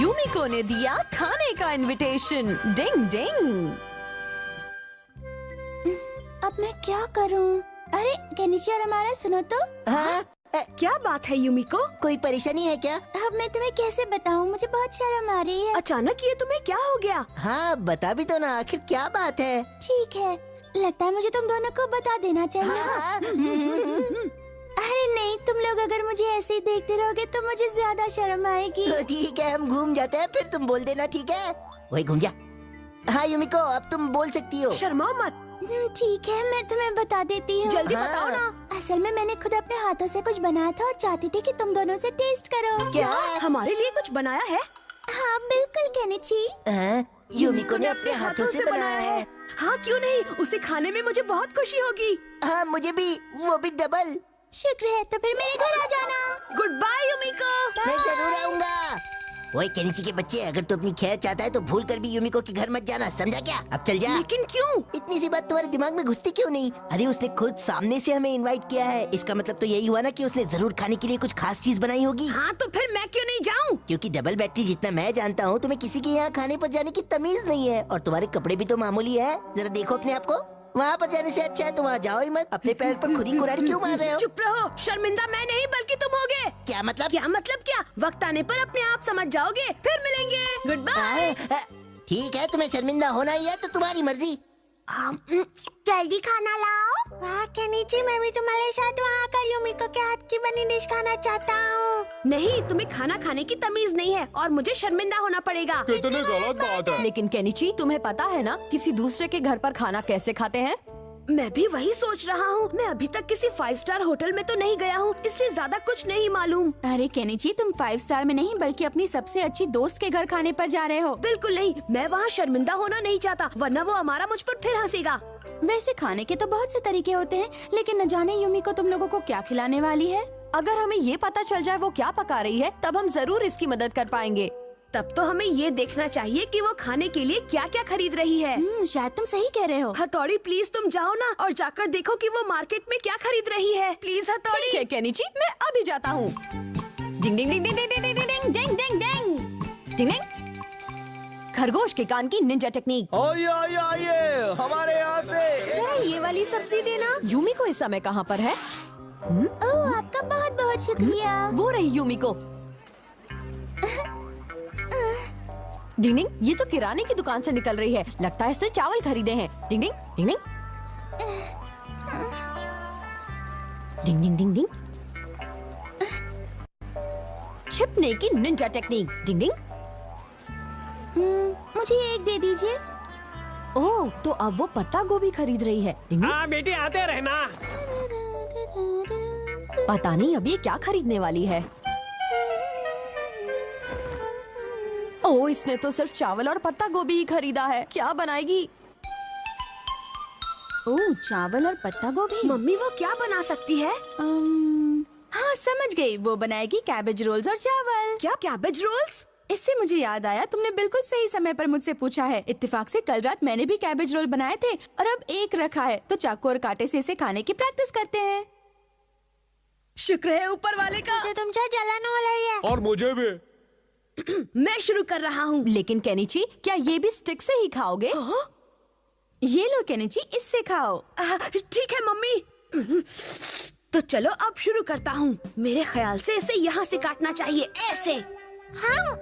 यूमिको ने दिया खाने का इनविटेशन। डिंग डिंग। अब मैं क्या करूं? अरे केनिची और हमारा सुनो तो। हाँ? क्या बात है यूमिको? कोई परेशानी है क्या? अब मैं तुम्हें कैसे बताऊं? मुझे बहुत शर्म आ रही है। अचानक ये तुम्हें क्या हो गया? हाँ बता भी तो ना, आखिर क्या बात है? ठीक है, लगता है मुझे तुम दोनों को बता देना चाहिए। हाँ? अरे नहीं, तुम लोग अगर मुझे ऐसे ही देखते रहोगे तो मुझे ज्यादा शर्म आएगी। तो ठीक है, हम घूम जाते हैं, फिर तुम बोल देना, ठीक है? वही घूम जा। हाँ यूमिको, अब तुम बोल सकती हो। शर्माओ मत। ठीक है, मैं तुम्हें बता देती हूँ। जल्दी हाँ। बताओ ना। असल में मैंने खुद अपने हाथों से कुछ बनाया था और चाहती थी कि तुम दोनों से टेस्ट करो। क्या? हमारे लिए कुछ बनाया है? हाँ बिल्कुल केनिची। हाँ, यूमिको ने अपने हाथों से बनाया है। हाँ क्यों नहीं, उसे खाने में मुझे बहुत खुशी होगी। हाँ मुझे भी, वो भी डबल। शुक्र है, तो फिर मेरे घर आ जाना। Goodbye Yumiko. मैं जरूर आऊंगा। ओए केनिची के बच्चे, अगर तू अपनी खैर चाहता है तो भूल कर भी यूमिको के घर मत जाना, समझा क्या? अब चल जा। लेकिन क्यों? इतनी सी बात तुम्हारे दिमाग में घुसती क्यों नहीं? अरे उसने खुद सामने से हमें इनवाइट किया है, इसका मतलब तो यही हुआ ना कि उसने जरूर खाने के लिए कुछ खास चीज बनाई होगी। हाँ तो फिर मैं क्यों नहीं जाऊँ? क्योंकि डबल बैटरी, जितना मैं जानता हूँ, तुम्हें किसी के यहाँ खाने पर जाने की तमीज नहीं है, और तुम्हारे कपड़े भी तो मामूली है। जरा देखो अपने आप को। वहाँ पर जाने से अच्छा है तो वहाँ जाओ ही मत। अपने पैर पर खुद ही कुल्हाड़ी क्यों मार रहे हो? चुप रहो, शर्मिंदा मैं नहीं बल्कि तुम होगे। क्या मतलब? क्या मतलब क्या? वक्त आने पर अपने आप समझ जाओगे। फिर मिलेंगे। Good bye. ठीक है, तुम्हें शर्मिंदा होना ही है तो तुम्हारी मर्जी। जल्दी खाना लाओ। वाह केनिची, मैं भी तुम्हारे साथ वहाँ आकर यूमिको के हाथ की बनी डिश खाना चाहता हूँ। नहीं, तुम्हें खाना खाने की तमीज नहीं है और मुझे शर्मिंदा होना पड़ेगा। कितनी गलत बात है। लेकिन केनिची, तुम्हें पता है ना किसी दूसरे के घर पर खाना कैसे खाते हैं? मैं भी वही सोच रहा हूँ। मैं अभी तक किसी 5 स्टार होटल में तो नहीं गया हूँ, इसलिए ज्यादा कुछ नहीं मालूम। अरे केनिची, तुम 5 स्टार में नहीं बल्कि अपनी सबसे अच्छी दोस्त के घर खाने पर जा रहे हो। बिल्कुल नहीं, मैं वहाँ शर्मिंदा होना नहीं चाहता, वरना वो हमारा मुझ पर फिर हंसेगा। वैसे खाने के तो बहुत से तरीके होते हैं, लेकिन न जाने यूमिको तुम लोगों को क्या खिलाने वाली है। अगर हमें ये पता चल जाए वो क्या पका रही है, तब हम जरूर इसकी मदद कर पाएंगे। तब तो हमें ये देखना चाहिए कि वो खाने के लिए क्या क्या खरीद रही है। शायद तुम सही कह रहे हो। हथौड़ी प्लीज तुम जाओ ना और जाकर देखो कि वो मार्केट में क्या खरीद रही है। प्लीज हथौड़ी। ठीक है केनिची, मैं अभी जाता हूँ। डिंग डिंग डिंग डिंग डिंग डिंग डिंग डिंग डिंग डिंग डिंग डिंग। खरगोश के कान की निंजा टेक्निक। आइए आइए आइए, हमारे यहाँ से। जरा ये वाली सब्जी देना। यूमिको इस समय कहाँ पर है? ओह, आपका बहुत बहुत शुक्रिया। वो रही यूमिको। डिंग डिंग, ये तो किराने की दुकान से निकल रही है, लगता है इसने चावल खरीदे हैं। डिंग डिंग डिंग डिंग डिंग डिंग डिंग डिंग। छिपने की निंजा टेक्निक। डिंग डिंग। मुझे एक दे दीजिए। ओह, तो अब वो पत्ता गोभी खरीद रही है। डिंग डिंग। हाँ बेटी, आते रहना। पता नहीं अब ये क्या खरीदने वाली है। ओह, इसने तो सिर्फ चावल और पत्ता गोभी ही खरीदा है, क्या बनाएगी? ओह, चावल और पत्ता गोभी। मम्मी वो क्या बना सकती है? हाँ समझ गई, वो बनाएगी कैबेज रोल्स और चावल। क्या कैबेज रोल्स? इससे मुझे याद आया, तुमने बिल्कुल सही समय पर मुझसे पूछा है। इत्तेफाक से कल रात मैंने भी कैबेज रोल बनाए थे और अब एक रखा है, तो चाकू और कांटे से इसे खाने की प्रैक्टिस करते हैं। शुक्र है ऊपर वाले का। तो तुमसे जलन हो रही है। और मुझे भी। मैं शुरू कर रहा हूँ। लेकिन केनिची, क्या ये भी स्टिक से ही खाओगे? ये लो केनिची, इससे खाओ। ठीक है मम्मी। तो चलो अब शुरू करता हूँ। मेरे ख्याल से इसे यहाँ से काटना चाहिए, ऐसे। हाँ,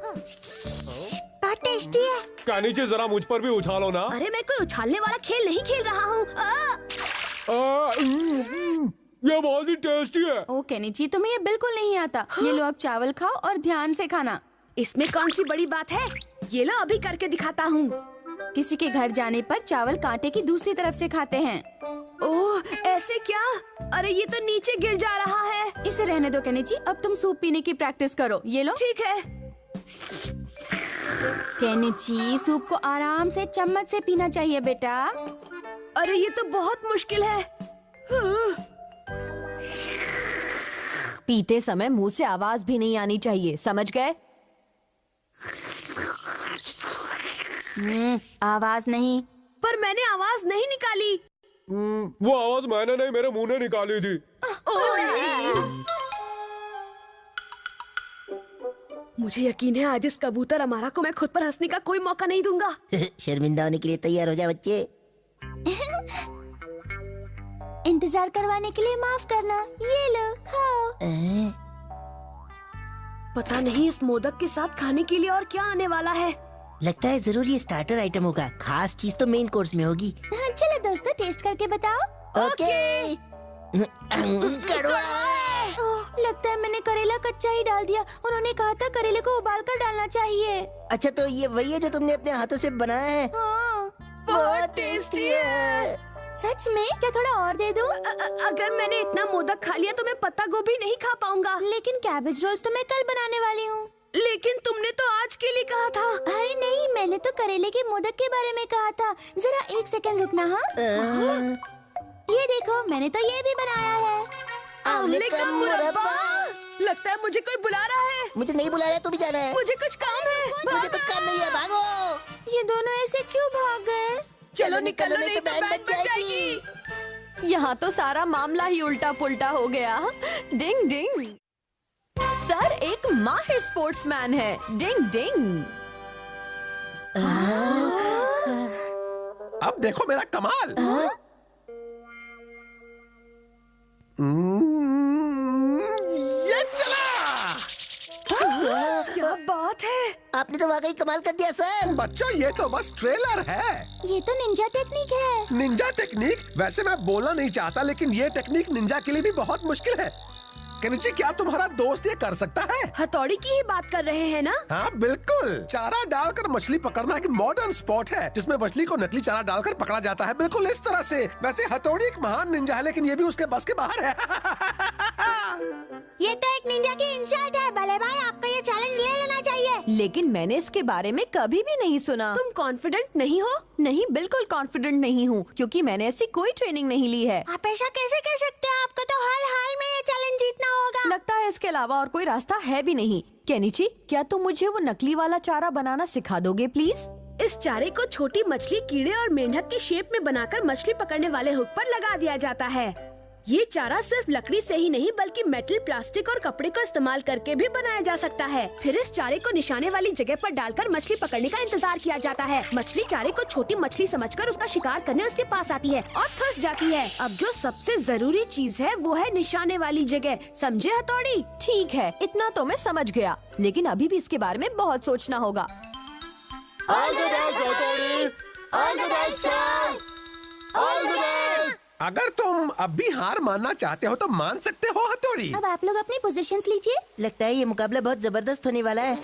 बहुत टेस्टी है। केनिची, जरा मुझ पर भी उछालो ना। अरे मैं कोई उछालने वाला खेल नहीं खेल रहा हूँ। ये बहुत ही टेस्टी है। ओ केनिची, तुम्हें ये बिल्कुल नहीं आता। ये लो, अब चावल खाओ और ध्यान से खाना। इसमें कौन सी बड़ी बात है? ये लो अभी करके दिखाता हूँ। किसी के घर जाने पर चावल कांटे की दूसरी तरफ से खाते हैं। ओह, ऐसे क्या? अरे ये तो नीचे गिर जा रहा है। इसे रहने दो केनिची, अब तुम सूप पीने की प्रैक्टिस करो। ये लो। ठीक है। केनिची, सूप को आराम से चम्मच से पीना चाहिए बेटा। अरे ये तो बहुत मुश्किल है। पीते समय मुंह से आवाज भी नहीं आनी चाहिए, समझ गए? आवाज नहीं। पर मैंने आवाज नहीं निकाली। वो आवाज मैंने नहीं, मेरे मुंह ने निकाली थी। मुझे यकीन है आज इस कबूतर अमारा को मैं खुद पर हंसने का कोई मौका नहीं दूंगा। शर्मिंदा होने के लिए तैयार हो जा बच्चे। इंतजार करवाने के लिए माफ करना। ये लो खाओ। पता नहीं इस मोदक के साथ खाने के लिए और क्या आने वाला है। लगता है जरूर ये स्टार्टर आइटम होगा, खास चीज तो मेन कोर्स में होगी। हाँ, चलो दोस्तों टेस्ट करके बताओ। ओके। कड़वा। ओह, लगता है मैंने करेला कच्चा ही डाल दिया। उन्होंने कहा था करेले को उबाल कर डालना चाहिए। अच्छा तो ये वही है जो तुमने अपने हाथों से बनाया है? हाँ। बहुत टेस्टी है। सच में? क्या थोड़ा और दे दूं? अगर मैंने इतना मोदक खा लिया तो मैं पत्ता गोभी नहीं खा पाऊंगा। लेकिन कैबेज रोल्स तो मैं कल बनाने वाली हूँ। लेकिन तुमने तो आज के लिए कहा था। अरे नहीं, मैंने तो करेले के मोदक के बारे में कहा था। जरा एक सेकंड रुकना। हाँ, ये देखो मैंने तो ये भी बनाया है। आंवले का मुरब्बा। लगता है मुझे कोई बुला रहा है। मुझे नहीं बुला रहा है, तू भी जाना है। मुझे कुछ काम है। मुझे कुछ काम नहीं है, भागो। ये दोनों ऐसे क्यों भाग गए? चलो निकलो नहीं तो बैंड बज जाएगी। यहाँ तो सारा मामला ही उल्टा पुल्टा हो गया। डिंग डिंग। सर एक माहिर स्पोर्ट्समैन है। डिंग डिंग। अब देखो मेरा कमाल। ये चला। क्या बात है। आपने तो वाकई कमाल कर दिया सर। बच्चों ये तो बस ट्रेलर है। ये तो निंजा टेक्निक है। Ninja technique? वैसे मैं बोलना नहीं चाहता लेकिन ये टेक्निक निंजा के लिए भी बहुत मुश्किल है। केनिची क्या तुम्हारा दोस्त ये कर सकता है? हथौड़ी की ही बात कर रहे हैं ना? हाँ बिल्कुल। चारा डालकर मछली पकड़ना एक मॉडर्न स्पोर्ट है जिसमें मछली को नकली चारा डालकर पकड़ा जाता है, बिल्कुल इस तरह से। वैसे हथौड़ी एक महान निंजा है लेकिन ये भी उसके बस के बाहर है। ये तो एक निंजा की इंसाइट है। भले भाई आपको ये चैलेंज ले लेना चाहिए। लेकिन मैंने इसके बारे में कभी भी नहीं सुना। तुम कॉन्फिडेंट नहीं हो? नहीं, बिल्कुल कॉन्फिडेंट नहीं हूँ क्योंकि मैंने ऐसी कोई ट्रेनिंग नहीं ली है। आप ऐसा कैसे कर सकते हो? आपको तो हाल हाल में ये चैलेंज जीतना होगा। लगता है इसके अलावा और कोई रास्ता है भी नहीं। केनिची क्या तुम मुझे वो नकली वाला चारा बनाना सिखा दोगे प्लीज? इस चारे को छोटी मछली, कीड़े और मेंढक के शेप में बनाकर मछली पकड़ने वाले हुक पर लगा दिया जाता है। ये चारा सिर्फ लकड़ी से ही नहीं बल्कि मेटल, प्लास्टिक और कपड़े का इस्तेमाल करके भी बनाया जा सकता है। फिर इस चारे को निशाने वाली जगह पर डालकर मछली पकड़ने का इंतजार किया जाता है। मछली चारे को छोटी मछली समझकर उसका शिकार करने उसके पास आती है और फंस जाती है। अब जो सबसे जरूरी चीज है वो है निशाने वाली जगह। समझे हथौड़ी? ठीक है, इतना तो मैं समझ गया, लेकिन अभी भी इसके बारे में बहुत सोचना होगा। ऑल द बेस्ट हथौड़ी। All the best sir. All the best. अगर तुम अब भी हार मानना चाहते हो तो मान सकते हो हथौड़ी। अब आप लोग अपनी पोजीशंस लीजिए। लगता है ये मुकाबला बहुत जबरदस्त होने वाला है।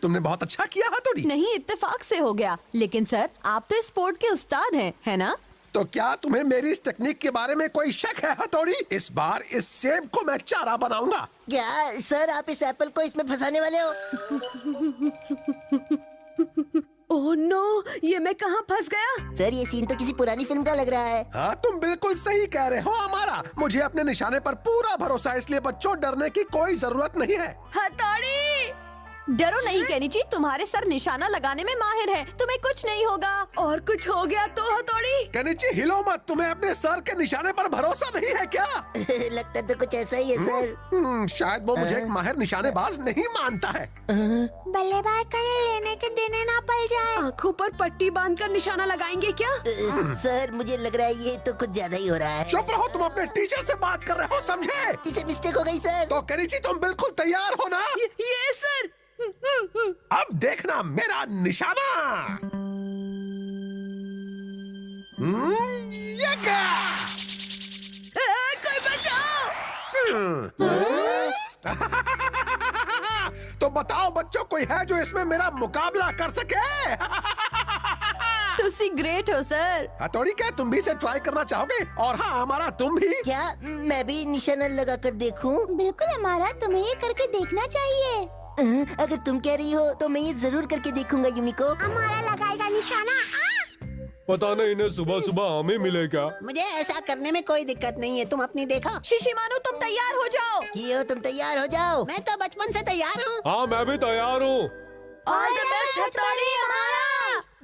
तुमने बहुत अच्छा किया हथौड़ी। नहीं, इत्तेफाक से हो गया। लेकिन सर आप तो इस स्पोर्ट के उस्ताद हैं, है ना? तो क्या तुम्हें मेरी इस टेक्निक के बारे में कोई शक है हथौड़ी? इस बार इस सेब को मैं चारा बनाऊंगा। क्या सर आप इस एप्पल को इसमें फंसाने वाले हो? ओह नो, ये मैं कहाँ फंस गया? सर ये सीन तो किसी पुरानी फिल्म का लग रहा है। हाँ तुम बिल्कुल सही कह रहे हो हमारा। मुझे अपने निशाने पर पूरा भरोसा है, इसलिए बच्चों डरने की कोई जरूरत नहीं है। हथौड़ी डरो नहीं केनिची, तुम्हारे सर निशाना लगाने में माहिर है, तुम्हें कुछ नहीं होगा। और कुछ हो गया तो हथौड़ी? केनिची हिलो मत, तुम्हें अपने सर के निशाने पर भरोसा नहीं है क्या? लगता तो कुछ ऐसा ही है सर। शायद वो मुझे एक माहिर निशानेबाज नहीं मानता है। बल्लेबाज कहीं लेने के देने ना पड़ जाए। आँखों पर पट्टी बांधकर निशाना लगाएंगे क्या? सर मुझे लग रहा है ये तो कुछ ज्यादा ही हो रहा है। चुप रहो, तुम अपने टीचर से बात कर रहे हो, समझे? इसे मिस्टेक हो गई सर। तो केनिची तुम बिल्कुल तैयार हो ना? ये सर। अब देखना मेरा निशाना। ये क्या? कोई बचाओ। तो बताओ बच्चों, कोई है जो इसमें मेरा मुकाबला कर सके? तुसी ग्रेट हो सर। हथौड़ी क्या तुम भी इसे ट्राई करना चाहोगे? और हाँ हमारा तुम भी। क्या मैं भी निशाना लगा कर देखूं? बिल्कुल हमारा, तुम्हें ये करके देखना चाहिए। अगर तुम कह रही हो तो मैं ये जरूर करके देखूंगा युमिको। हमारा लगाएगा निशाना। पता नहीं इन्हें सुबह सुबह हमें मिले क्या? मुझे ऐसा करने में कोई दिक्कत नहीं है, तुम अपनी देखो। शिशिमानु तुम तैयार हो जाओ। कियो तुम तैयार हो जाओ। मैं तो बचपन से तैयार हूँ। हाँ मैं भी तैयार हूँ। ऑल द बेस्ट हथौड़ी हमारा।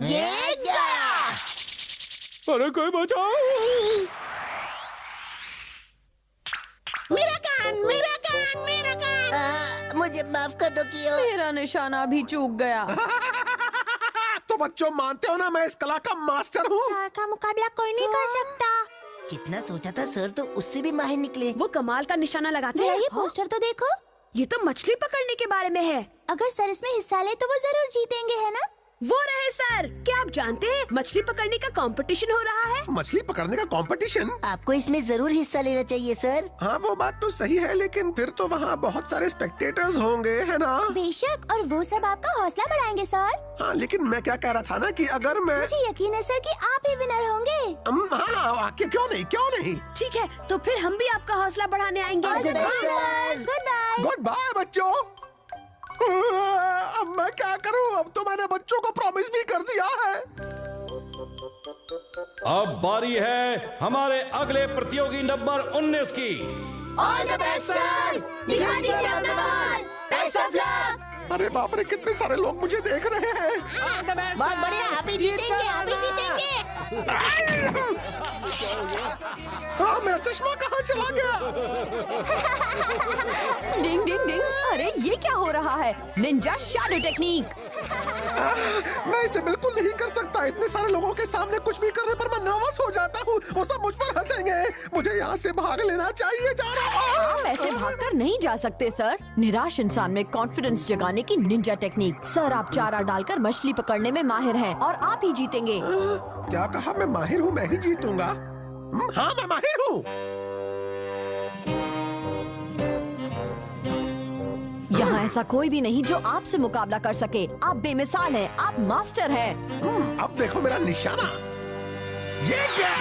ये क्या? अरे कोई बचाओ। मेरा कान, मेरा कान, मेरा कान। मुझे माफ कर दो कियो। मेरा निशाना भी चूक गया। तो बच्चों मानते हो ना मैं इस कला का मास्टर हूँ। सर का मुकाबला कोई नहीं कर सकता। जितना सोचा था सर तो उससे भी माहिर निकले। वो कमाल का निशाना लगाते हैं। ये पोस्टर तो देखो। ये तो मछली पकड़ने के बारे में है। अगर सर इसमें हिस्सा ले तो वो जरूर जीतेंगे, है ना? वो रहे सर। क्या आप जानते हैं मछली पकड़ने का कंपटीशन हो रहा है? मछली पकड़ने का कंपटीशन? आपको इसमें जरूर हिस्सा लेना चाहिए सर। हाँ वो बात तो सही है, लेकिन फिर तो वहाँ बहुत सारे स्पेक्टेटर्स होंगे, है ना? बेशक, और वो सब आपका हौसला बढ़ाएंगे सर। हाँ लेकिन मैं क्या कह रहा था ना कि अगर मैं मुझे यकीन है सर कि आप ही विनर होंगे। हाँ क्यों नहीं, क्यों नहीं। ठीक है, तो फिर हम भी आपका हौसला बढ़ाने आएंगे। Good bye, sir. Good bye. Good bye बच्चों। अब मैं क्या करूं? अब तो मैंने बच्चों को प्रॉमिस भी कर दिया है। अब बारी है हमारे अगले प्रतियोगी नंबर 19 की। All the best sir. दिखा दीजिए अपना बॉल। Best of luck. अरे बाप रे, कितने सारे लोग मुझे देख रहे हैं। बहुत बढ़िया, आप ही जीतेंगे, आप ही जीतेंगे। हाँ मेरा चश्मा कहाँ चला गया? डिंग डिंग डिंग। अरे ये क्या हो रहा है? Ninja shadow technique. मैं इसे बिल्कुल नहीं कर सकता। इतने सारे लोगों के सामने कुछ भी करने पर मैं नर्वस हो जाता हूँ। वो सब मुझ पर हंसेंगे। मुझे यहाँ से भाग लेना चाहिए। जा रहा हूँ। आप ऐसे भागकर नहीं जा सकते सर। निराश इंसान में कॉन्फिडेंस जगाने की निंजा टेक्निक। सर आप चारा डालकर मछली पकड़ने में माहिर हैं और आप ही जीतेंगे। क्या कहा? मैं माहिर हूँ, मैं ही जीतूंगा। हाँ मैं माहिर हूँ। यहाँ ऐसा कोई भी नहीं जो आपसे मुकाबला कर सके। आप बेमिसाल हैं, आप मास्टर हैं। अब देखो मेरा निशाना। ये क्या?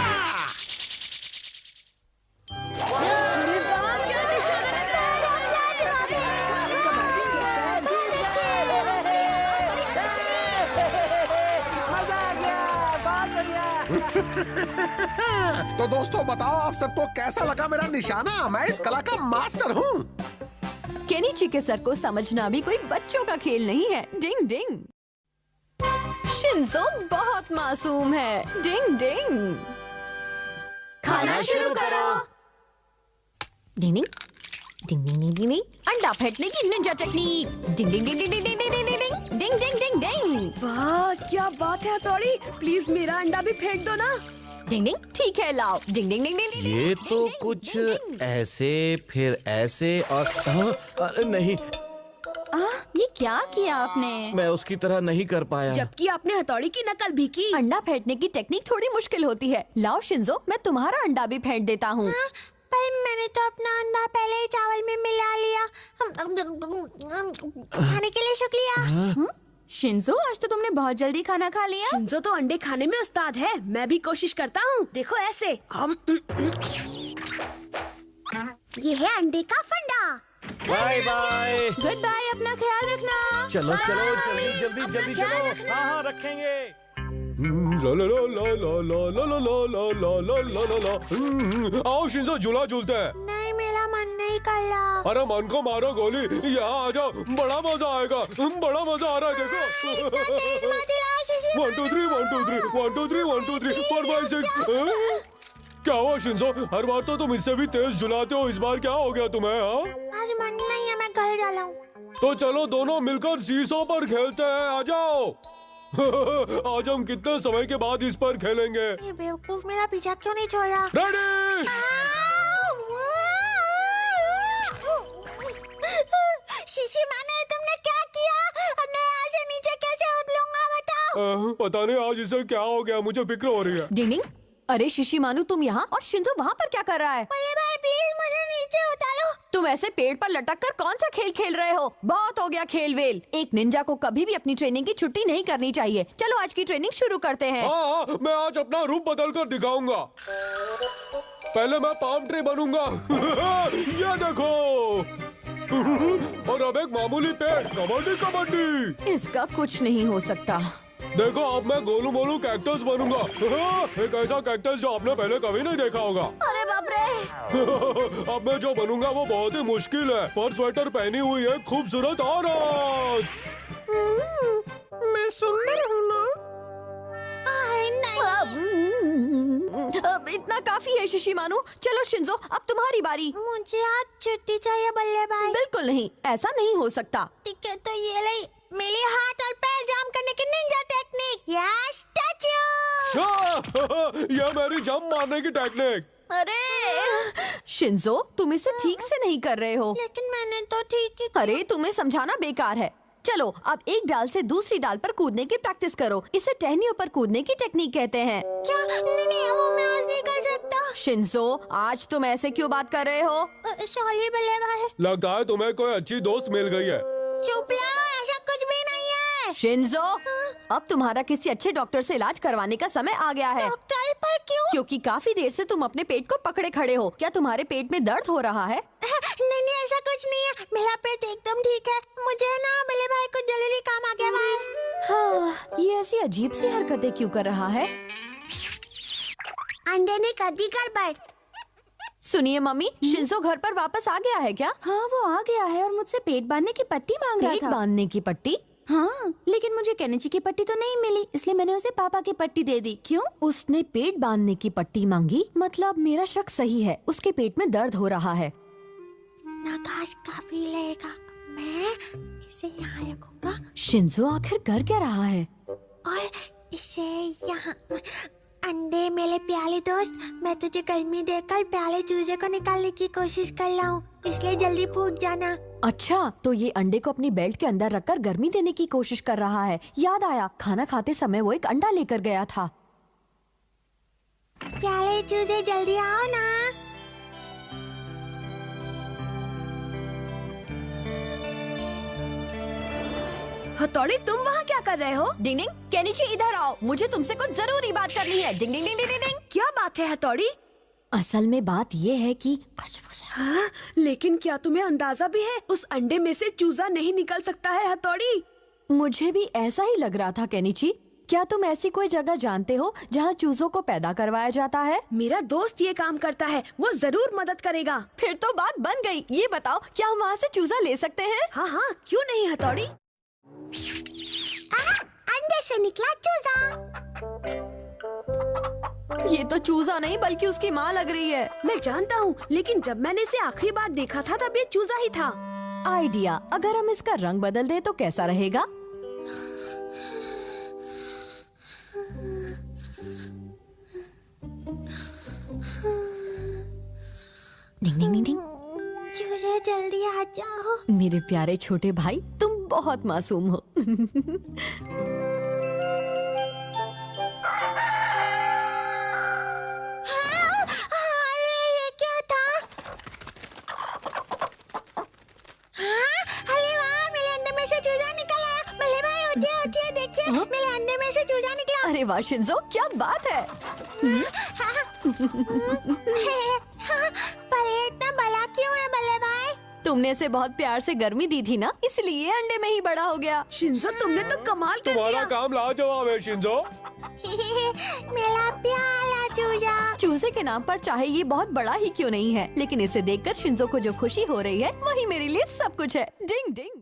तो दोस्तों बताओ आप सबको कैसा लगा मेरा निशाना? मैं इस कला का मास्टर हूँ। केनिची के सर को समझना भी कोई बच्चों का खेल नहीं है। डिंग डिंग। शिंजो बहुत मासूम है। डिंग डिंग। खाना शुरू करो। डिंग डिंग डिंग डिंग डिंग डिंग। अंडा फेंटने की निंजा टेक्निक। डिंग डिंग डिंग डिंग डिंग डिंग डिंग डिंग डिंग डिंग डिंग डिंग। वाह क्या बात है हथौड़ी। प्लीज मेरा अंडा भी फेंक दो ना। डिंग डिंग। ठीक है लाओ। डिंग डिंग डिंग डिंग। ये तो कुछ ऐसे फिर ऐसे और अरे नहीं, ये क्या किया आपने? मैं उसकी तरह नहीं कर पाया। जबकि आपने हथौड़ी की नकल भी की। अंडा फेंटने की टेक्निक थोड़ी मुश्किल होती है। लाओ शिंजो, मैं तुम्हारा अंडा भी फेंट देता हूँ। पर मैंने तो अपना अंडा पहले ही चावल में मिला लिया। खाने के लिए शुक्रिया। शिंजो आज तो तुमने बहुत जल्दी खाना खा लिया। शिंजो तो अंडे खाने में उस्ताद है। मैं भी कोशिश करता हूँ। देखो ऐसे। ये है अंडे का फंडा। Bye bye. गुड बाय, अपना ख्याल रखना। चलो चलो जल्दी जल्दी जल्दी चलो। हाँ हाँ रखेंगे। ला ला ला ला ला ला ला ला ला ला ला ला ला ला ला। आओ शिंजो झूला झूलते हैं। नहीं मेरा मन नहीं कर रहा। अरे मन को मारो गोली। यहाँ आ जाओ, बड़ा मजा आएगा। बड़ा मजा आ रहा है देखो। 1 2 3 1 2 3 1 2 3 1 2 3 4 5 6। क्या हुआ शिंजो? हर बार तो तुम इससे भी तेज झुलाते हो, इस बार क्या हो गया तुम्हें? हाँ आज मन नहीं है, मैं घर जा रहा हूँ। तो चलो दोनों मिलकर सीसों पर खेलते हैं। आ जाओ। आज हम कितने समय के बाद इस पर खेलेंगे। ये बेवकूफ मेरा पीछा क्यों नहीं छोड़ रहा? रेडी? शीशी माने तुमने क्या किया? अब मैं यहाँ से नीचे कैसे उतरूंगा बताओ? पता नहीं आज इसे क्या हो गया, मुझे फिक्र हो रही है। डिंग डिंग। अरे शिशी मानू, तुम यहाँ और शिंजो वहाँ पर क्या कर रहा है? भैया भाई प्लीज मुझे नीचे उतारो। तुम ऐसे पेड़ पर लटक कर कौन सा खेल खेल रहे हो? बहुत हो गया खेल वेल। एक निंजा को कभी भी अपनी ट्रेनिंग की छुट्टी नहीं करनी चाहिए। चलो आज की ट्रेनिंग शुरू करते हैं। हाँ, मैं आज अपना रूप बदल कर दिखाऊंगा। पहले मैं पाम ट्री बनूंगा। ये देखो। और अब एक मामूली पेड़। कबड्डी कबड्डी। इसका कुछ नहीं हो सकता। देखो अब मैं गोलू मोलू कैक्टस बनूंगा। एक ऐसा कैक्टस जो आपने पहले कभी नहीं देखा होगा। अरे बाप रे। अब मैं जो बनूंगा वो बहुत ही मुश्किल है। फर स्वेटर पहनी हुई है खूबसूरत औरत। मैं सुंदर हूँ ना? नहीं। इतना काफी है शिशिमानु। चलो शिंजो, अब तुम्हारी बारी। मुझे आज छुट्टी चाहिए बल्ले भाई। बिल्कुल नहीं, ऐसा नहीं हो सकता। ठीक है, तो ये ले मेरे हाथ और पैर जाम करने की Ninja technique. Yes, touch you. ये मेरी जंप मारने की टेक्निक। अरे शिंजो, तुम इसे ठीक से नहीं कर रहे हो। लेकिन मैंने तो ठीक ही। अरे तुम्हें समझाना बेकार है। चलो अब एक डाल से दूसरी डाल पर कूदने की प्रैक्टिस करो। इसे टहनियों पर कूदने की टेक्निक कहते हैं। क्या? नहीं, वो मैं आज नहीं कर सकता। शिंजो, आज तुम ऐसे क्यों बात कर रहे हो? सॉरी बल्ले भाई। लगता है तुम्हें कोई अच्छी दोस्त मिल गई है। चुप रहो, ऐसा कुछ भी नहीं है। शिंजो, अब तुम्हारा किसी अच्छे डॉक्टर से इलाज करवाने का समय आ गया है। डॉक्टर पर क्यों? क्योंकि काफी देर से तुम अपने पेट को पकड़े खड़े हो। क्या तुम्हारे पेट में दर्द हो रहा है? नहीं, ऐसा कुछ नहीं है। मेरा पेट एकदम ठीक है। मुझे ना बल्ले भाई को जरूरी काम आ गया भाई। हाँ, ये ऐसी अजीब सी हरकतें क्यों कर रहा है? अंडे ने कर दी गड़बड़। सुनिए मम्मी, शिंजो घर पर वापस आ गया है क्या? हाँ, वो आ गया है और मुझसे पेट बांधने की पट्टी मांग रहा पेट था। बांधने की पट्टी? हाँ, लेकिन मुझे केनिची की पट्टी तो नहीं मिली, इसलिए मैंने उसे पापा की पट्टी दे दी। क्यों? उसने पेट बांधने की पट्टी मांगी, मतलब मेरा शक सही है, उसके पेट में दर्द हो रहा है। नाकाश काफी लेगा। मैं इसे यहाँ रखूंगा शिंजो आखिर कर क्या रहा है? और इसे यहाँ। अंडे मेरे प्यारे दोस्त, मैं तुझे गर्मी देकर प्यारे चूजे को निकालने की कोशिश कर रहा हूँ, इसलिए जल्दी फूट जाना। अच्छा, तो ये अंडे को अपनी बेल्ट के अंदर रखकर गर्मी देने की कोशिश कर रहा है। याद आया, खाना खाते समय वो एक अंडा लेकर गया था। प्यारे चूजे जल्दी आओ ना। हथौड़ी, तुम वहाँ क्या कर रहे हो? डिंग डिंग, केनिची इधर आओ, मुझे तुमसे कुछ जरूरी बात करनी है। डिंग डिंग डिंग डिंग डिंग। क्या बात है हथौड़ी? असल में बात ये है कि हाँ, लेकिन क्या तुम्हें अंदाजा भी है उस अंडे में से चूजा नहीं निकल सकता है हथौड़ी? मुझे भी ऐसा ही लग रहा था केनिची। क्या तुम ऐसी कोई जगह जानते हो जहाँ चूजों को पैदा करवाया जाता है? मेरा दोस्त ये काम करता है, वो जरूर मदद करेगा। फिर तो बात बन गई। ये बताओ, क्या हम वहाँ से चूजा ले सकते हैं? हाँ हाँ, क्यों नहीं हथौड़ी? अंडे से निकला चूजा। ये तो चूजा नहीं बल्कि उसकी माँ लग रही है। मैं जानता हूँ, लेकिन जब मैंने इसे आखिरी बार देखा था तब ये चूजा ही था। आइडिया, अगर हम इसका रंग बदल दें तो कैसा रहेगा? डिंग डिंग डिंग डिंग। चूजे जल्दी आ जाओ। मेरे प्यारे छोटे भाई, तुम बहुत मासूम हो। अरे ये क्या था? हाँ, अरे वाह, मेरे अंडे में से चूजा निकला। भले भाई, उठिए उठिए, देखिए मेरे अंडे में से चूजा निकला। अरे वाह शिंजो, क्या बात है। पर ये इतना बड़ा क्यों है बल्ले भाई? तुमने इसे बहुत प्यार से गर्मी दी थी ना, इसलिए अंडे में ही बड़ा हो गया। शिंजो, तुमने तो कमाल कर तुम्हारा दिया। काम लाजवाब है शिंजो। मेरा प्यारा चूजा। चूजे के नाम पर चाहे ये बहुत बड़ा ही क्यों नहीं है, लेकिन इसे देखकर शिंजो को जो खुशी हो रही है वही मेरे लिए सब कुछ है। डिंग डिंग।